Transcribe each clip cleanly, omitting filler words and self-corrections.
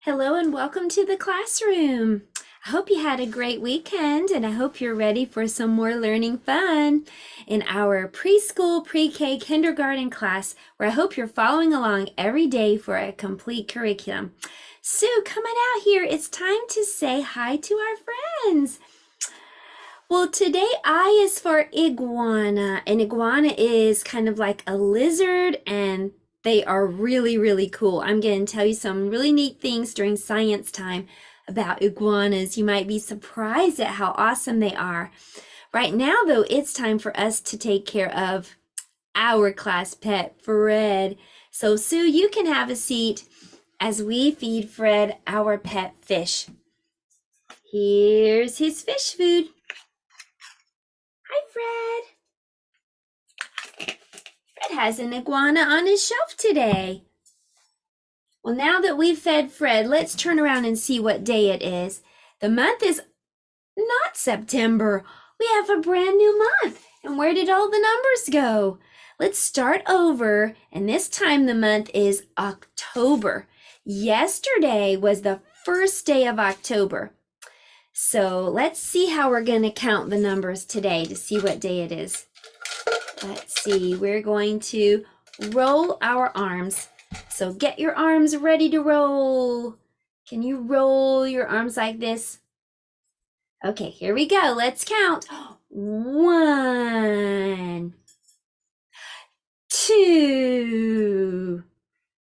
Hello and welcome to the classroom. I hope you had a great weekend and I hope you're ready for some more learning fun in our preschool, pre-K, kindergarten class where I hope you're following along every day for a complete curriculum. Sue, coming out here, it's time to say hi to our friends. Well, today I is for iguana, and iguana is kind of like a lizard and they are really, really cool. I'm going to tell you some really neat things during science time about iguanas. You might be surprised at how awesome they are. Right now, though, it's time for us to take care of our class pet, Fred. So, Sue, you can have a seat as we feed Fred our pet fish. Here's his fish food. Hi, Fred. Fred has an iguana on his shelf today. Well, now that we've fed Fred, let's turn around and see what day it is. The month is not September. We have a brand new month. And where did all the numbers go? Let's start over. And this time the month is October. Yesterday was the first day of October. So let's see how we're going to count the numbers today to see what day it is. Let's see, we're going to roll our arms. So get your arms ready to roll. Can you roll your arms like this? Okay, here we go. Let's count. 1, 2,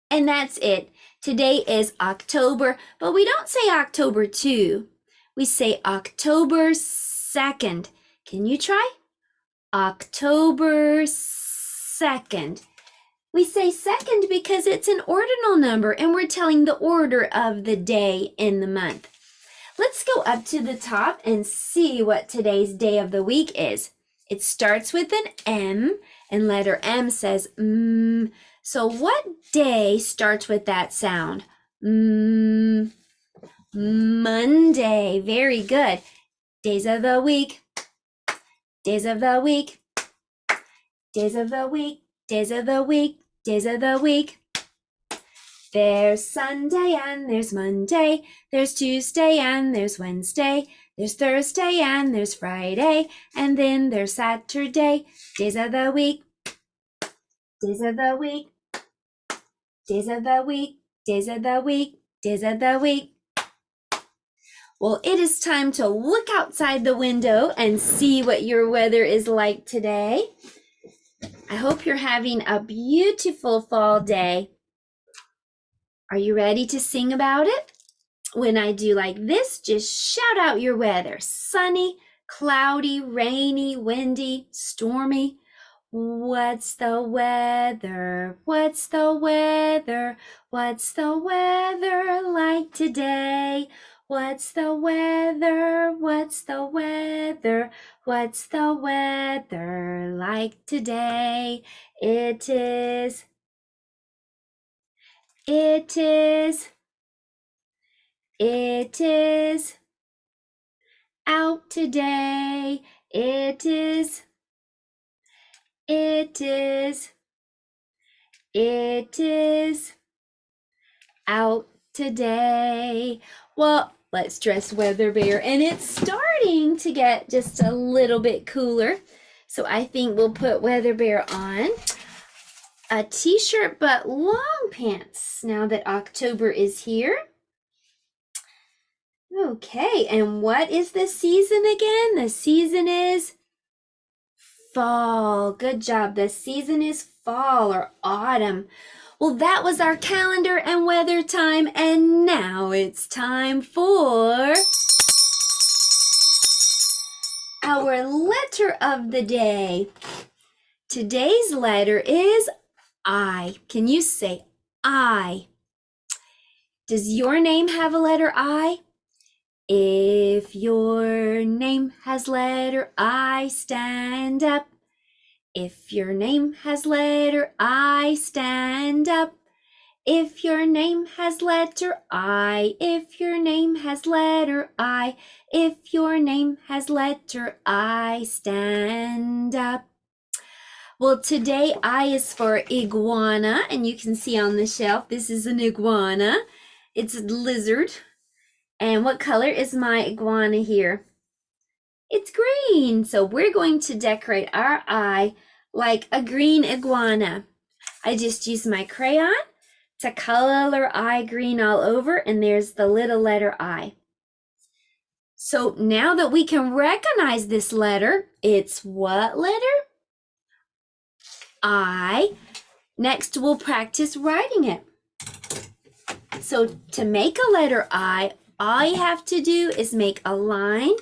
and that's it. Today is October, but we don't say October 2. We say October 2nd. Can you try? October 2nd. We say second because it's an ordinal number and we're telling the order of the day in the month. Let's go up to the top and see what today's day of the week is. It starts with an M and letter M says mm. So what day starts with that sound? Monday. Very good. Days of the week. Days of the week. Days of the week. Days of the week. Days of the week. There's Sunday and there's Monday. There's Tuesday and there's Wednesday. There's Thursday and there's Friday. And then there's Saturday. Days of the week. Days of the week. Days of the week. Days of the week. Days of the week. Well, it is time to look outside the window and see what your weather is like today. I hope you're having a beautiful fall day. Are you ready to sing about it? When I do like this, just shout out your weather. Sunny, cloudy, rainy, windy, stormy. What's the weather? What's the weather? What's the weather like today? What's the weather? What's the weather? What's the weather like today? It is out today. It is out today. Well, let's dress Weather Bear, and it's starting to get just a little bit cooler. So I think we'll put Weather Bear on a t-shirt but long pants now that October is here. Okay, and what is the season again? The season is fall. Good job. The season is fall or autumn. Well, that was our calendar and weather time, and now it's time for our letter of the day. Today's letter is I. Can you say I? Does your name have a letter I? If your name has letter I, stand up. If your name has letter I, stand up. If your name has letter I, if your name has letter I, if your name has letter I, stand up. Well, today I is for iguana, and you can see on the shelf, this is an iguana. It's a lizard. And what color is my iguana here? It's green. So we're going to decorate our eye like a green iguana. I just used my crayon to color eye green all over, and there's the little letter I. So now that we can recognize this letter, it's what letter? I. Next, we'll practice writing it. So to make a letter I, all you have to do is make a line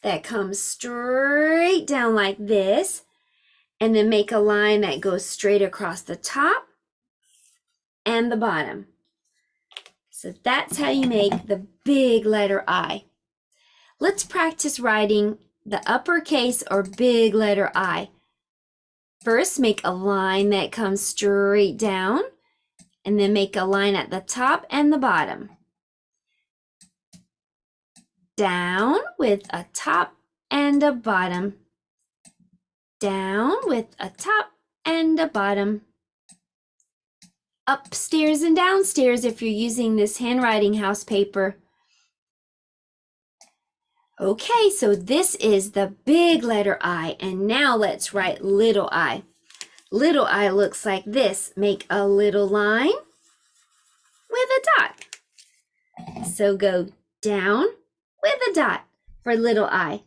that comes straight down like this, and then make a line that goes straight across the top and the bottom. So that's how you make the big letter I. Let's practice writing the uppercase or big letter I. First, make a line that comes straight down, and then make a line at the top and the bottom. Down with a top and a bottom. Down with a top and a bottom. Upstairs and downstairs if you're using this handwriting house paper. Okay, so this is the big letter I, and now let's write little I. Little I looks like this. Make a little line with a dot. So go down with a dot for little I.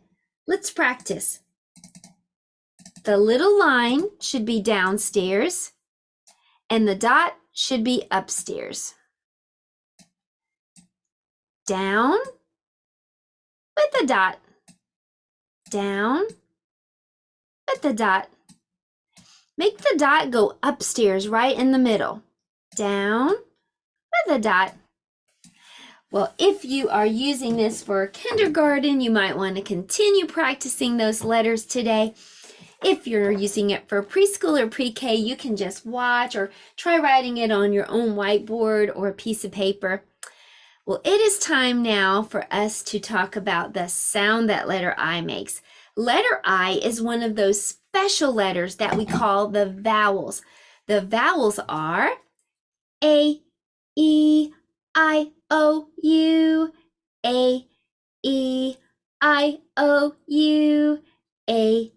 Let's practice. The little line should be downstairs, and the dot should be upstairs. Down with a dot. Down with a dot. Make the dot go upstairs right in the middle. Down with a dot. Well, if you are using this for kindergarten, you might want to continue practicing those letters today. If you're using it for preschool or pre-K, you can just watch or try writing it on your own whiteboard or a piece of paper. Well, it is time now for us to talk about the sound that letter I makes. Letter I is one of those special letters that we call the vowels. The vowels are A, E, I, O, U, A, E, I, O, U, A,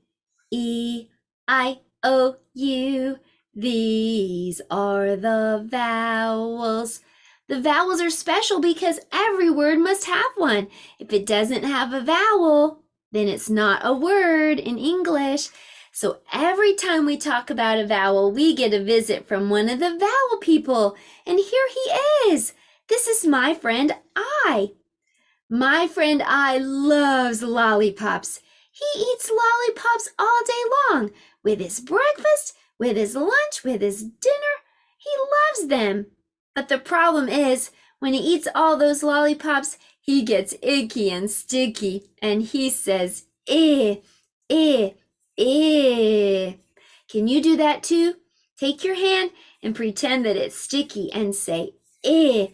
E, I, O, U. These are the vowels. The vowels are special because every word must have one. If it doesn't have a vowel, then it's not a word in English. So every time we talk about a vowel, we get a visit from one of the vowel people. And here he is. This is my friend I. My friend I loves lollipops. He eats lollipops all day long, with his breakfast, with his lunch, with his dinner. He loves them. But the problem is, when he eats all those lollipops, he gets icky and sticky, and he says, eh, eh, eh. Can you do that too? Take your hand and pretend that it's sticky and say, eh,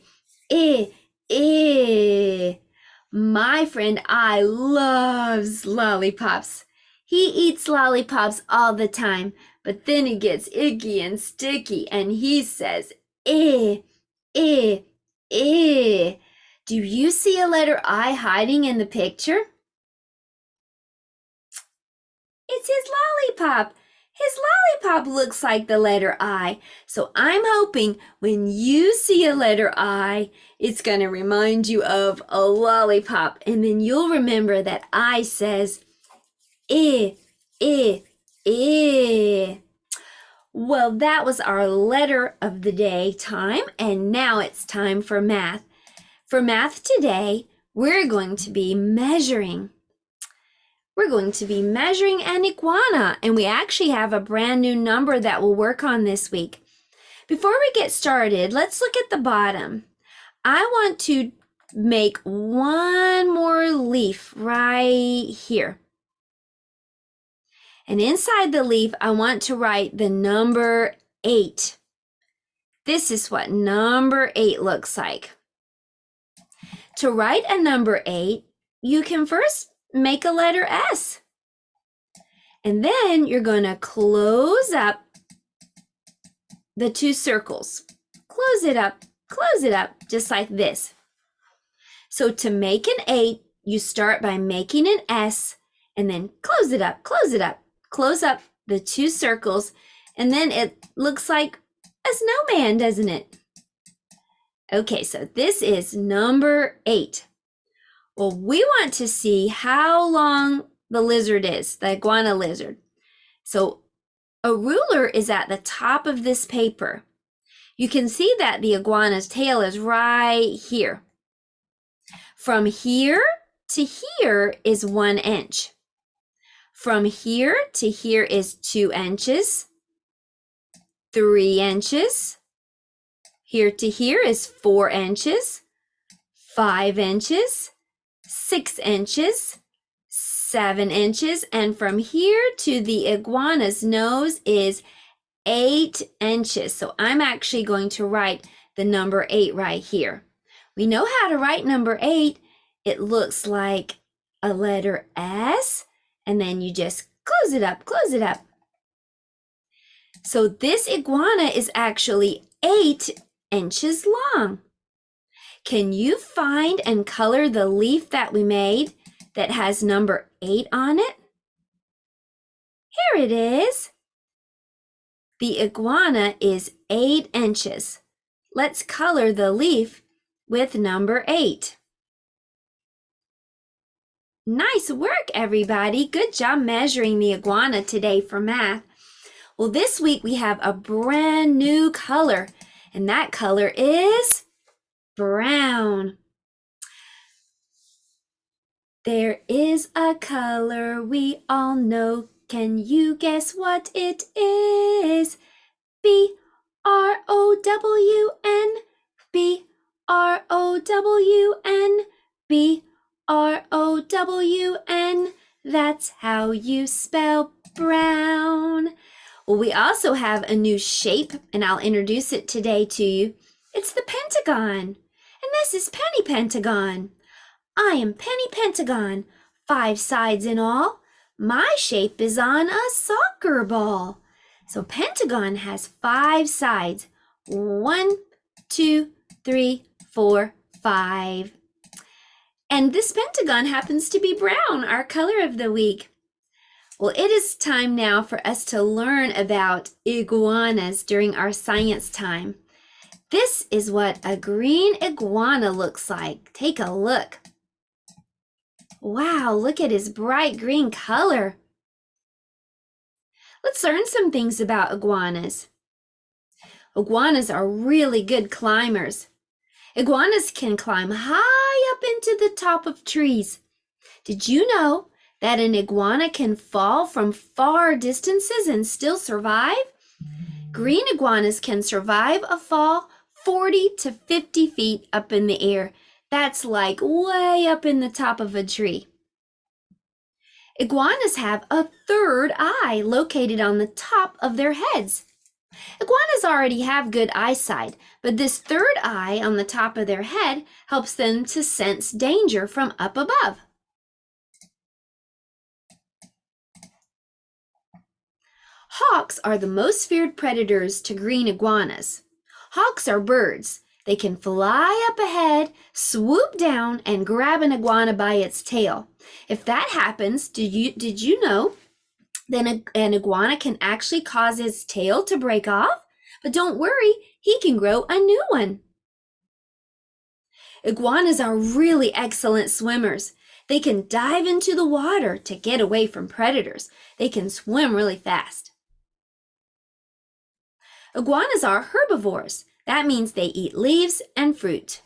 eh, eh. My friend I loves lollipops. He eats lollipops all the time, but then he gets icky and sticky, and he says, eh, eh, eh. Do you see a letter I hiding in the picture? It's his lollipop. His lollipop looks like the letter I. So I'm hoping when you see a letter I, it's going to remind you of a lollipop. And then you'll remember that I says, eh, eh, eh. Well, that was our letter of the day time. And now it's time for math. For math today, we're going to be measuring. We're going to be measuring an iguana, and we actually have a brand new number that we'll work on this week. Before we get started, let's look at the bottom. I want to make one more leaf right here. And inside the leaf, I want to write the number 8. This is what number 8 looks like. To write a number 8, you can first make a letter S. And then you're going to close up the 2 circles. Close it up, close it up just like this. So to make an 8, you start by making an S and then close it up, close it up, close up the 2 circles, and then it looks like a snowman, doesn't it? Okay, so this is number 8. Well, we want to see how long the lizard is, the iguana lizard. So a ruler is at the top of this paper. You can see that the iguana's tail is right here. From here to here is 1 inch. From here to here is 2 inches, 3 inches. Here to here is 4 inches, 5 inches, 6 inches, 7 inches, and from here to the iguana's nose is 8 inches. So I'm actually going to write the number 8 right here. We know how to write number 8. It looks like a letter S, and then you just close it up, close it up. So this iguana is actually 8 inches long. Can you find and color the leaf that we made that has number 8 on it? Here it is. The iguana is 8 inches. Let's color the leaf with number 8. Nice work, everybody. Good job measuring the iguana today for math. Well, this week we have a brand new color, and that color is brown. There is a color we all know. Can you guess what it is? B-R-O-W-N, B-R-O-W-N, B-R-O-W-N. That's how you spell brown. Well, we also have a new shape, and I'll introduce it today to you. It's the pentagon, and this is Penny Pentagon. I am Penny Pentagon, 5 sides in all. My shape is on a soccer ball. So pentagon has 5 sides. 1, 2, 3, 4, 5. And this pentagon happens to be brown, our color of the week. Well, it is time now for us to learn about iguanas during our science time. This is what a green iguana looks like. Take a look. Wow, look at his bright green color. Let's learn some things about iguanas. Iguanas are really good climbers. Iguanas can climb high up into the top of trees. Did you know that an iguana can fall from far distances and still survive? Green iguanas can survive a fall 40 to 50 feet up in the air. That's like way up in the top of a tree. Iguanas have a third eye located on the top of their heads. Iguanas already have good eyesight, but this third eye on the top of their head helps them to sense danger from up above. Hawks are the most feared predators to green iguanas. Hawks are birds. They can fly up ahead, swoop down, and grab an iguana by its tail. If that happens, did you know that an iguana can actually cause its tail to break off? But don't worry, he can grow a new one. Iguanas are really excellent swimmers. They can dive into the water to get away from predators. They can swim really fast. Iguanas are herbivores. That means they eat leaves and fruit.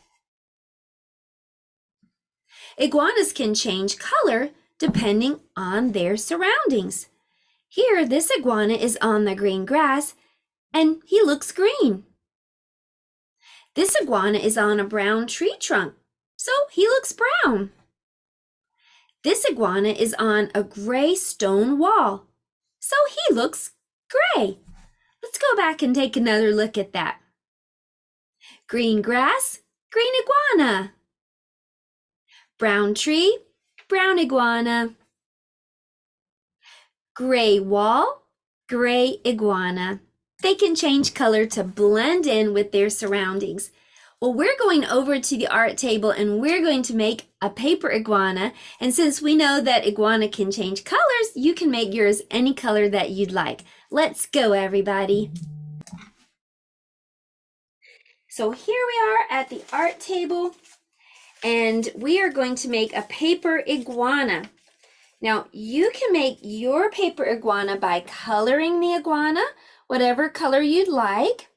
Iguanas can change color depending on their surroundings. Here, this iguana is on the green grass, and he looks green. This iguana is on a brown tree trunk, so he looks brown. This iguana is on a gray stone wall, so he looks gray. Let's go back and take another look at that. Green grass, green iguana. Brown tree, brown iguana. Gray wall, gray iguana. They can change color to blend in with their surroundings. Well, we're going over to the art table and we're going to make a paper iguana. And since we know that iguana can change colors, you can make yours any color that you'd like. Let's go, everybody. So here we are at the art table and we are going to make a paper iguana. Now, you can make your paper iguana by coloring the iguana, whatever color you'd like.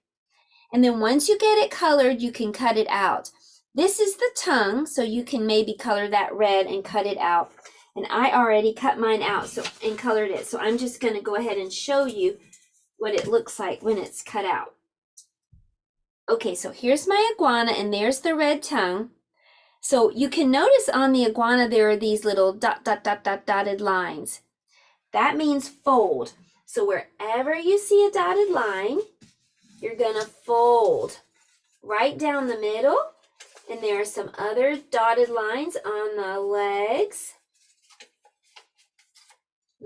And then once you get it colored, you can cut it out. This is the tongue, so you can maybe color that red and cut it out. And I already cut mine out and colored it. So I'm just going to go ahead and show you what it looks like when it's cut out. Okay, so here's my iguana and there's the red tongue. So you can notice on the iguana there are these little dotted lines. That means fold. So wherever you see a dotted line, you're gonna fold right down the middle. And there are some other dotted lines on the legs.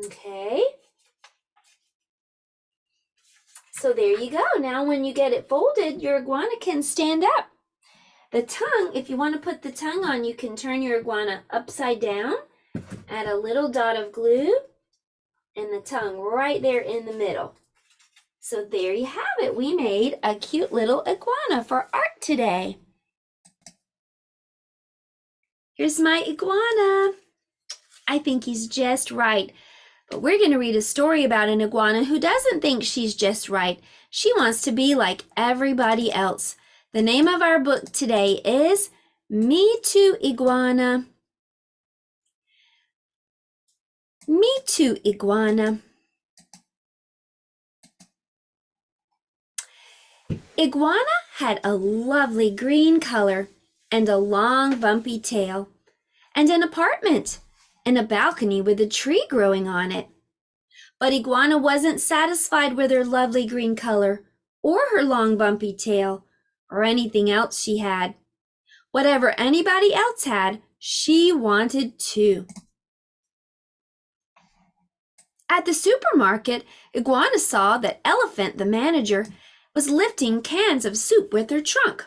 Okay. So there you go. Now when you get it folded, your iguana can stand up. The tongue, if you want to put the tongue on, you can turn your iguana upside down, add a little dot of glue, and the tongue right there in the middle. So there you have it. We made a cute little iguana for art today. Here's my iguana. I think he's just right. But we're going to read a story about an iguana who doesn't think she's just right. She wants to be like everybody else. The name of our book today is Me Too, Iguana. Me Too, Iguana. Iguana had a lovely green color and a long bumpy tail and an apartment and a balcony with a tree growing on it. But Iguana wasn't satisfied with her lovely green color or her long bumpy tail or anything else she had. Whatever anybody else had, she wanted too. At the supermarket, Iguana saw that Elephant, the manager, was lifting cans of soup with her trunk.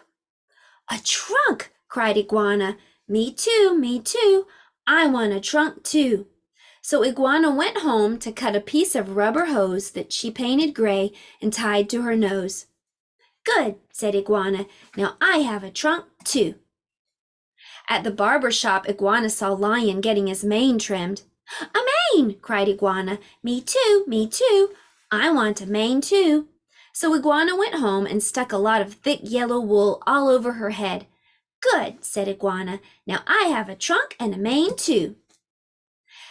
A trunk, cried Iguana. Me too, me too. I want a trunk too. So Iguana went home to cut a piece of rubber hose that she painted gray and tied to her nose. Good, said Iguana. Now I have a trunk too. At the barber shop, Iguana saw Lion getting his mane trimmed. A mane, cried Iguana. Me too, me too. I want a mane too. So Iguana went home and stuck a lot of thick yellow wool all over her head. Good, said Iguana. Now I have a trunk and a mane too.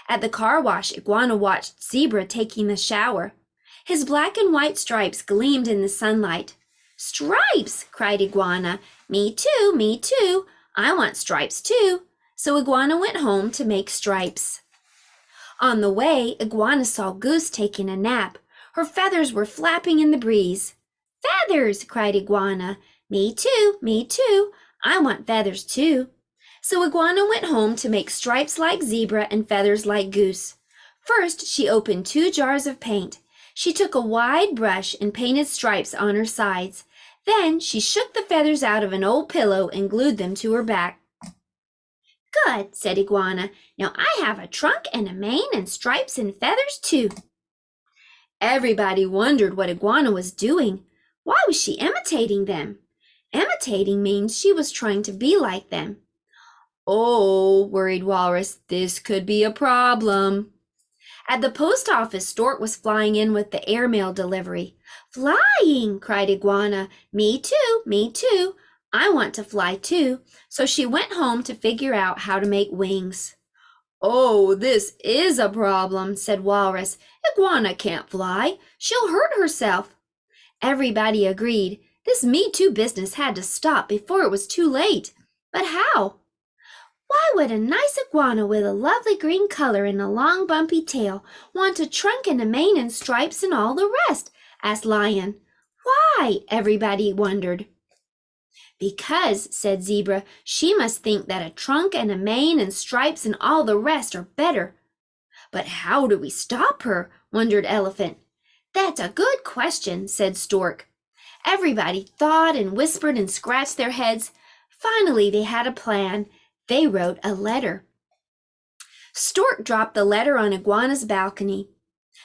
At the car wash, Iguana watched Zebra taking the shower. His black and white stripes gleamed in the sunlight. Stripes, cried Iguana. Me too, me too. I want stripes too. So Iguana went home to make stripes. On the way, Iguana saw Goose taking a nap. Her feathers were flapping in the breeze. Feathers, cried Iguana. Me too, me too. I want feathers too. So Iguana went home to make stripes like Zebra and feathers like Goose. First, she opened 2 jars of paint. She took a wide brush and painted stripes on her sides. Then she shook the feathers out of an old pillow and glued them to her back. Good, said Iguana. Now I have a trunk and a mane and stripes and feathers too. Everybody wondered what Iguana was doing. Why was she imitating them? Imitating means she was trying to be like them. Oh, worried Walrus, this could be a problem. At the post office, Stork was flying in with the airmail delivery. Flying, cried Iguana. Me too, me too. I want to fly too. So she went home to figure out how to make wings. Oh, this is a problem, said Walrus. Iguana can't fly. She'll hurt herself. Everybody agreed. This Me Too business had to stop before it was too late. But how? Why would a nice iguana with a lovely green color and a long bumpy tail want a trunk and a mane and stripes and all the rest? Asked Lion. Why? Everybody wondered. Because, said Zebra, she must think that a trunk and a mane and stripes and all the rest are better. But how do we stop her? Wondered Elephant. That's a good question, said Stork. Everybody thought and whispered and scratched their heads. Finally, they had a plan. They wrote a letter. Stork dropped the letter on Iguana's balcony.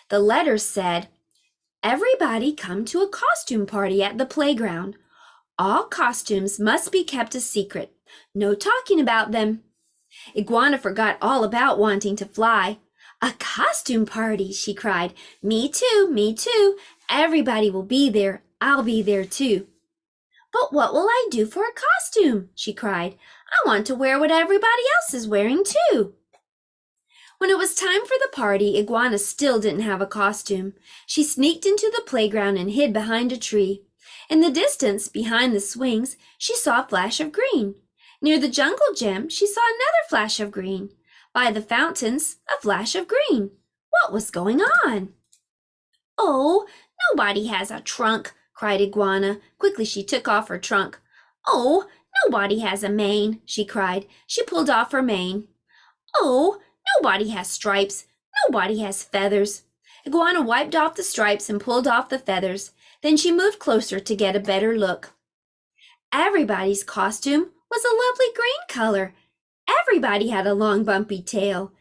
The letter said, "Everybody come to a costume party at the playground. All costumes must be kept a secret. No talking about them." Iguana forgot all about wanting to fly. "A costume party," she cried. "Me too, me too. Everybody will be there. I'll be there too." "But what will I do for a costume?" she cried. "I want to wear what everybody else is wearing too." When it was time for the party, Iguana still didn't have a costume. She sneaked into the playground and hid behind a tree. In the distance, behind the swings, she saw a flash of green. Near the jungle gym, she saw another flash of green. By the fountains, a flash of green. What was going on? "Oh, nobody has a trunk," cried Iguana. Quickly she took off her trunk. "Oh, nobody has a mane," she cried. She pulled off her mane. "Oh, nobody has stripes. Nobody has feathers." Iguana wiped off the stripes and pulled off the feathers. Then she moved closer to get a better look. Everybody's costume was a lovely green color. Everybody had a long bumpy tail.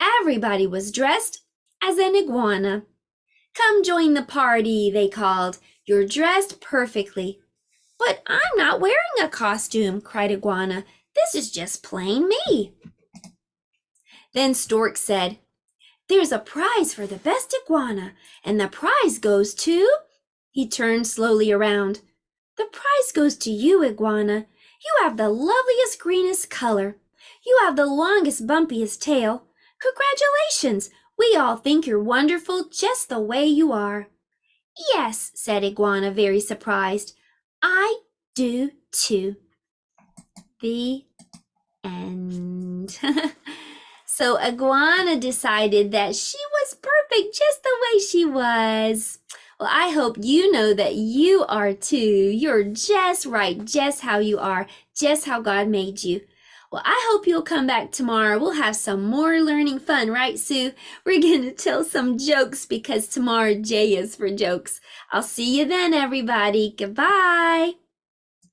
Everybody was dressed as an iguana. "Come join the party," they called. "You're dressed perfectly." "But I'm not wearing a costume," cried Iguana. "This is just plain me." Then Stork said, "There's a prize for the best iguana, and the prize goes to—" He turned slowly around. "The prize goes to you, Iguana. You have the loveliest, greenest color. You have the longest, bumpiest tail. Congratulations! We all think you're wonderful just the way you are." "Yes," said Iguana, very surprised. "I do too." The end. So Iguana decided that she was perfect just the way she was. Well, I hope you know that you are too. You're just right, just how you are, just how God made you. Well, I hope you'll come back tomorrow. We'll have some more learning fun, right, Sue? We're going to tell some jokes because tomorrow J is for jokes. I'll see you then, everybody. Goodbye.